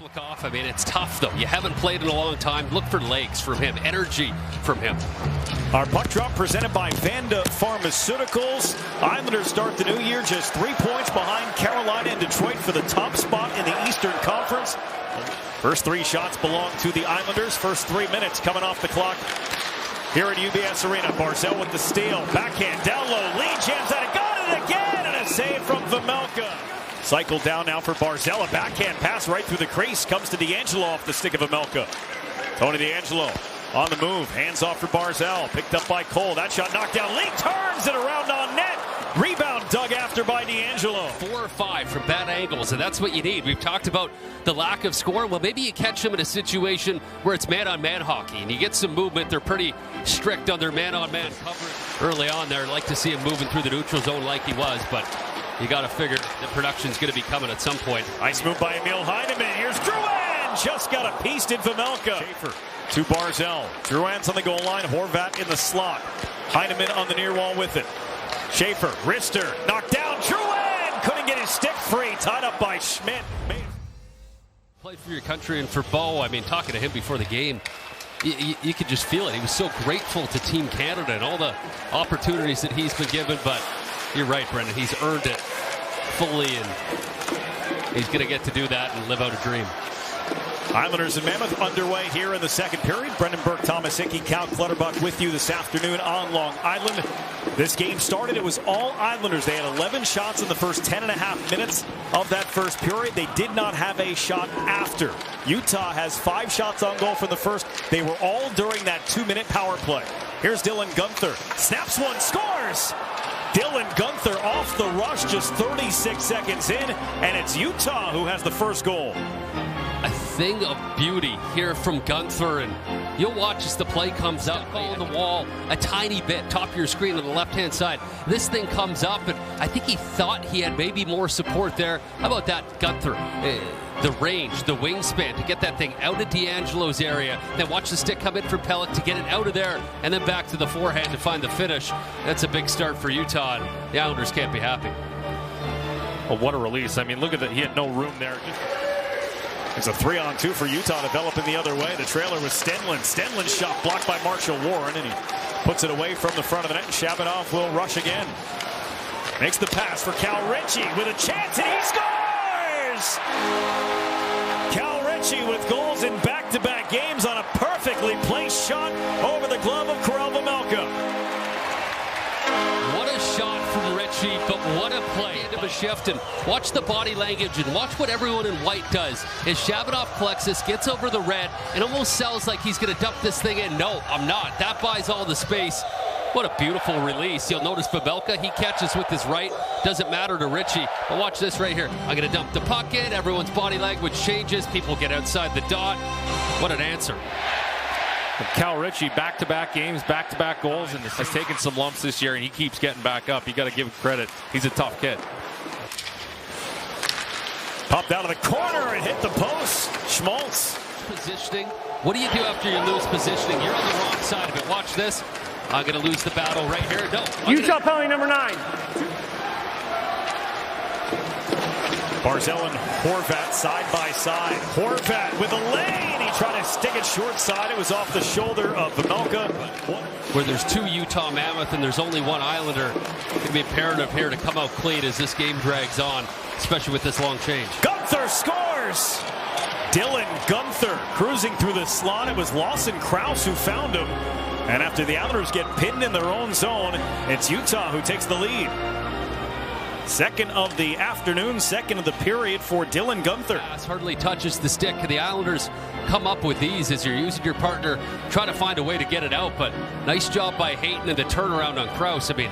Look off. I mean, it's tough, though. You haven't played in a long time. Look for legs from him, energy from him. Our puck drop presented by Vanda Pharmaceuticals. Islanders start the new year just 3 points behind Carolina and Detroit for the top spot in the Eastern Conference. First 3 shots belong to the Islanders. First 3 minutes coming off the clock here at UBS Arena. Barzal with the steal. Backhand down low. Lee jams at it. Got it again. And a save from Vejmelka. Cycle down now for Barzal. A backhand pass right through the crease. Comes to DeAngelo off the stick of Vejmelka. Tony DeAngelo on the move. Hands off for Barzal. Picked up by Cole. That shot knocked down. Lee turns it around on net. Rebound dug after by DeAngelo. 4 or 5 from bad angles, and that's what you need. We've talked about the lack of score. Well, maybe you catch them in a situation where it's man-on-man hockey, and you get some movement. They're pretty strict on their man-on-man coverage early on there. I'd like to see him moving through the neutral zone like he was, but you got to figure the production's going to be coming at some point. Nice move by Emil Heineman. Here's Drouin. Just got a piece in Vejmelka. Schaefer to Barzal. Drouin's on the goal line. Horvat in the slot. Heineman on the near wall with it. Schaefer, wrister, knocked down. Drouin couldn't get his stick free. Tied up by Schmidt. Play for your country and for Bo. I mean, talking to him before the game, you could just feel it. He was so grateful to Team Canada and all the opportunities that he's been given. But you're right, Brendan. He's earned it fully, and he's going to get to do that and live out a dream. Islanders and Mammoth underway here in the second period. Brendan Burke, Thomas Hickey, Cal Clutterbuck with you this afternoon on Long Island. This game started, it was all Islanders. They had 11 shots in the first 10.5 minutes of that first period. They did not have a shot after. Utah has 5 shots on goal from the first. They were all during that 2-minute power play. Here's Dylan Guenther. Snaps one, scores! Dylan Guenther off the rush just 36 seconds in, and it's Utah who has the first goal. A thing of beauty here from Guenther, and you'll watch as the play comes up on the wall a tiny bit, top of your screen on the left-hand side. This thing comes up, and I think he thought he had maybe more support there. How about that, Guenther? The range, the wingspan to get that thing out of DeAngelo's area, then watch the stick come in for Pelech to get it out of there, and then back to the forehand to find the finish. That's a big start for Utah, and the Islanders can't be happy. Well, what a release. I mean, look at that. He had no room there. It's a 3-on-2 for Utah developing the other way. The trailer was Stenlund. Stenlund's shot blocked by Marshall Warren, and he puts it away from the front of the net, and Shabanov will rush again. Makes the pass for Cal Ritchie with a chance, and he scores! Cal Ritchie with goals in back-to-back games on a perfectly placed shot over the glove of Karel Vejmelka. What a shot from Ritchie, but what a play into the shift, and watch the body language and watch what everyone in white does. As Shabanov collects this, gets over the red, and almost sells like he's going to dump this thing in. No, I'm not. That buys all the space. What a beautiful release. You'll notice Vejmelka, he catches with his right. Doesn't matter to Ritchie. But watch this right here. I'm going to dump the puck in. Everyone's body language changes. People get outside the dot. What an answer. Cal Ritchie, back-to-back games, back-to-back goals, and has taken some lumps this year, and he keeps getting back up. You got to give him credit. He's a tough kid. Popped out of the corner and hit the post. Schmaltz. Positioning. What do you do after you lose positioning? You're on the wrong side of it. Watch this. I'm going to lose the battle right here. No. Utah penalty number 9. Barzal and Horvat side by side. Horvat with a lane. He tried to stick it short side. It was off the shoulder of Vejmelka. Where there's 2 Utah Mammoth and there's only 1 Islander, it's going to be imperative here to come out clean as this game drags on, especially with this long change. Guenther scores! Dylan Guenther cruising through the slot. It was Lawson Krause who found him. And after the Islanders get pinned in their own zone, it's Utah who takes the lead. Second of the afternoon, second of the period for Dylan Guenther. Hardly touches the stick. The Islanders come up with these as you're using your partner, try to find a way to get it out, but nice job by Hayton and the turnaround on Krause. I mean,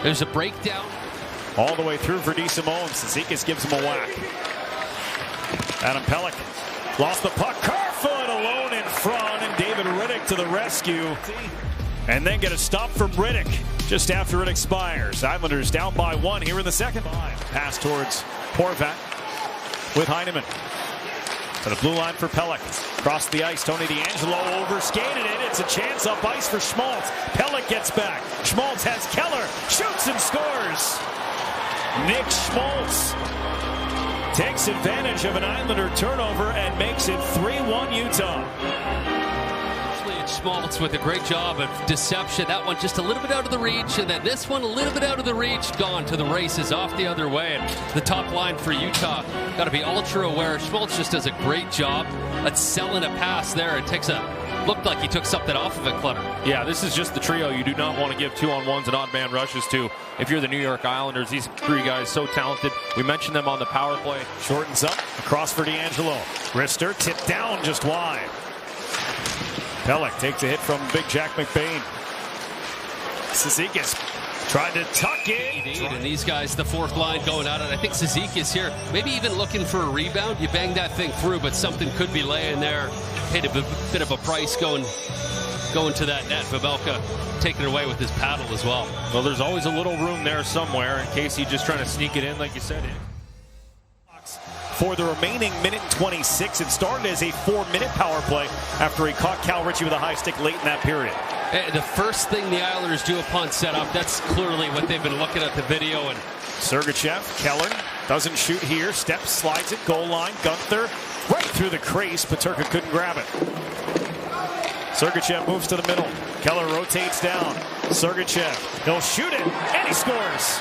there's a breakdown. All the way through for DeSimone. Cizikas gives him a whack. Adam Pelech lost the puck. Kerfoot alone in front, and David Riddick to the rescue. And then get a stop from Riddick just after it expires. Islanders down by 1 here in the second. Pass towards Horvat with Heineman. To the blue line for Pelech. Across the ice, Tony DeAngelo overskated it. It's a chance up ice for Schmaltz. Pelech gets back. Schmaltz has Keller. Shoots and scores. Nick Schmaltz takes advantage of an Islander turnover and makes it 3-1 Utah. Schmaltz with a great job of deception. That one just a little bit out of the reach, and then this one a little bit out of the reach. Gone to the races, off the other way. And the top line for Utah got to be ultra aware. Schmaltz just does a great job at selling a pass there. It takes looked like he took something off of it, Clutter. Yeah, this is just the trio you do not want to give 2-on-1s and odd man rushes to if you're the New York Islanders. These three guys so talented. We mentioned them on the power play. Shortens up, across for D'Angelo. Wrister tipped down just wide. Pelech takes a hit from Big Jack McBain. Cizikas tried to tuck it. And these guys, the fourth line going at it. I think Cizikas here, maybe even looking for a rebound. You bang that thing through, but something could be laying there. Paid a bit of a price going to that net. Pavelka taking it away with his paddle as well. Well, there's always a little room there somewhere in case he's just trying to sneak it in, like you said. For the remaining minute and 26, it started as a 4-minute power play after he caught Cal Ritchie with a high stick late in that period. The first thing the Islanders do upon setup, that's clearly what they've been looking at the video. And Sergachev, Keller doesn't shoot here, steps, slides it, goal line, Guenther right through the crease. Peterka couldn't grab it. Sergachev moves to the middle. Keller rotates down. Sergachev, he'll shoot it, and he scores.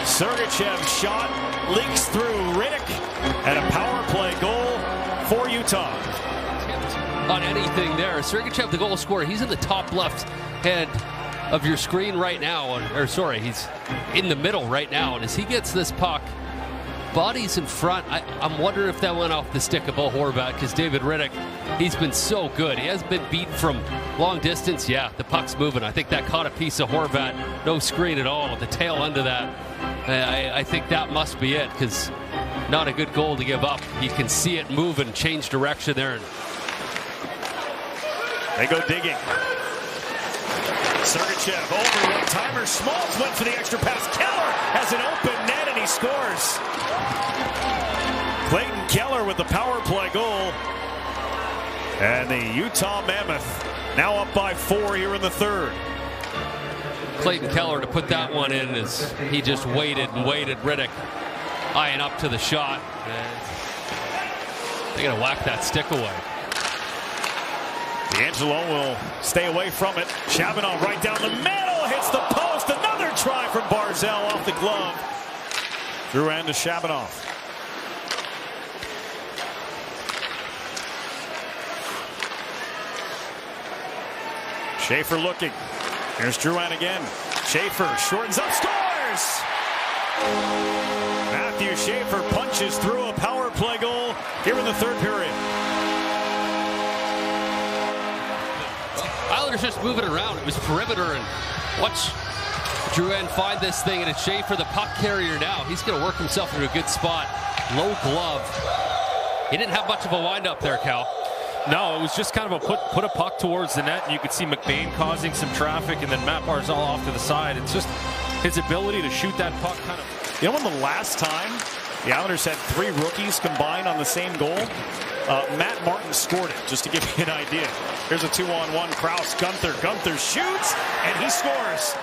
Sergachev's shot leaks through Riddick, and a power play goal for Utah. On anything there, Sergachev, the goal scorer, he's in the top left hand of your screen right now. He's in the middle right now. And as he gets this puck, bodies in front, I'm wondering if that went off the stick of Bo Horvat, because David Riddick, he's been so good. He has been beat from long distance. Yeah, the puck's moving. I think that caught a piece of Horvat. No screen at all at the tail end of that. I think that must be it, because not a good goal to give up. You can see it move and change direction there. They go digging. Sergachev over one-timer. Schmaltz went for the extra pass. Keller has an open net, and he scores. Clayton Keller with the power play goal. And the Utah Mammoth now up by 4 here in the third. Clayton Keller to put that one in as he just waited and waited. Riddick eyeing up to the shot. They're going to whack that stick away. D'Angelo will stay away from it. Shabanov right down the middle, hits the post. Another try from Barzal off the glove. Drouin to Shabanov. Schaefer looking. Here's Drouin again. Schaefer shortens up, scores! Matthew Schaefer punches through a power play goal here in the third period. Islanders just moving around. It was perimeter, and watch Drouin find this thing, and it's Schaefer, the puck carrier now. He's going to work himself into a good spot. Low glove. He didn't have much of a windup there, Cal. No, it was just kind of a put a puck towards the net, and you could see McBain causing some traffic, and then Matt Barzal off to the side. It's just his ability to shoot that puck kind of. You know when the last time the Islanders had 3 rookies combined on the same goal? Matt Martin scored it, just to give you an idea. Here's a 2-on-1. Krause, Guenther. Guenther shoots, and he scores.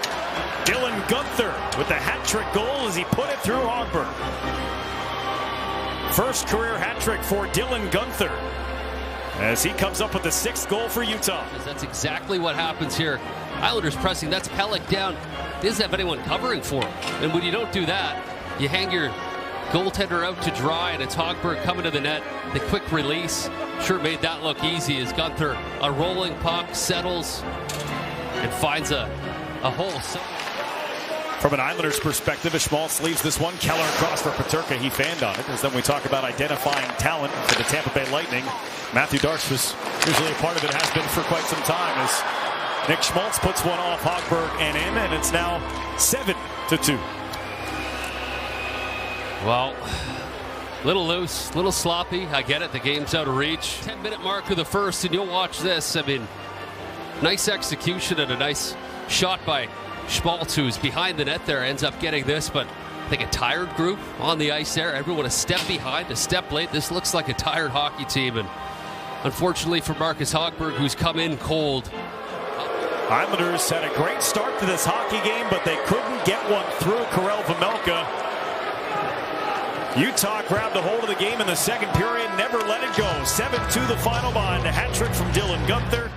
Dylan Guenther with the hat-trick goal as he put it through Hogberg. First career hat-trick for Dylan Guenther as he comes up with the 6th goal for Utah. That's exactly what happens here. Islanders pressing. That's Pelech down. Doesn't have anyone covering for him. And when you don't do that, you hang your goaltender out to dry, and it's Hogberg coming to the net. The quick release sure made that look easy as Guenther, a rolling puck, settles and finds a hole. From an Islanders perspective, as Schmaltz leaves this one, Keller across for Peterka. He fanned on it. As then we talk about identifying talent for the Tampa Bay Lightning. Matthew Darche was usually a part of it, has been for quite some time, as Nick Schmaltz puts one off Hogberg and in, and it's now 7-2. Well, little loose, little sloppy. I get it. The game's out of reach. 10-minute mark of the first, and you'll watch this. I mean, nice execution and a nice shot by Schmaltz, who's behind the net there, ends up getting this, but I think a tired group on the ice there. Everyone a step behind, a step late. This looks like a tired hockey team, and unfortunately for Marcus Hogberg, who's come in cold. Islanders had a great start to this hockey game, but they couldn't get one through Karel Vejmelka. Utah grabbed a hold of the game in the second period, never let it go. 7-2 the final behind a hat trick from Guenther.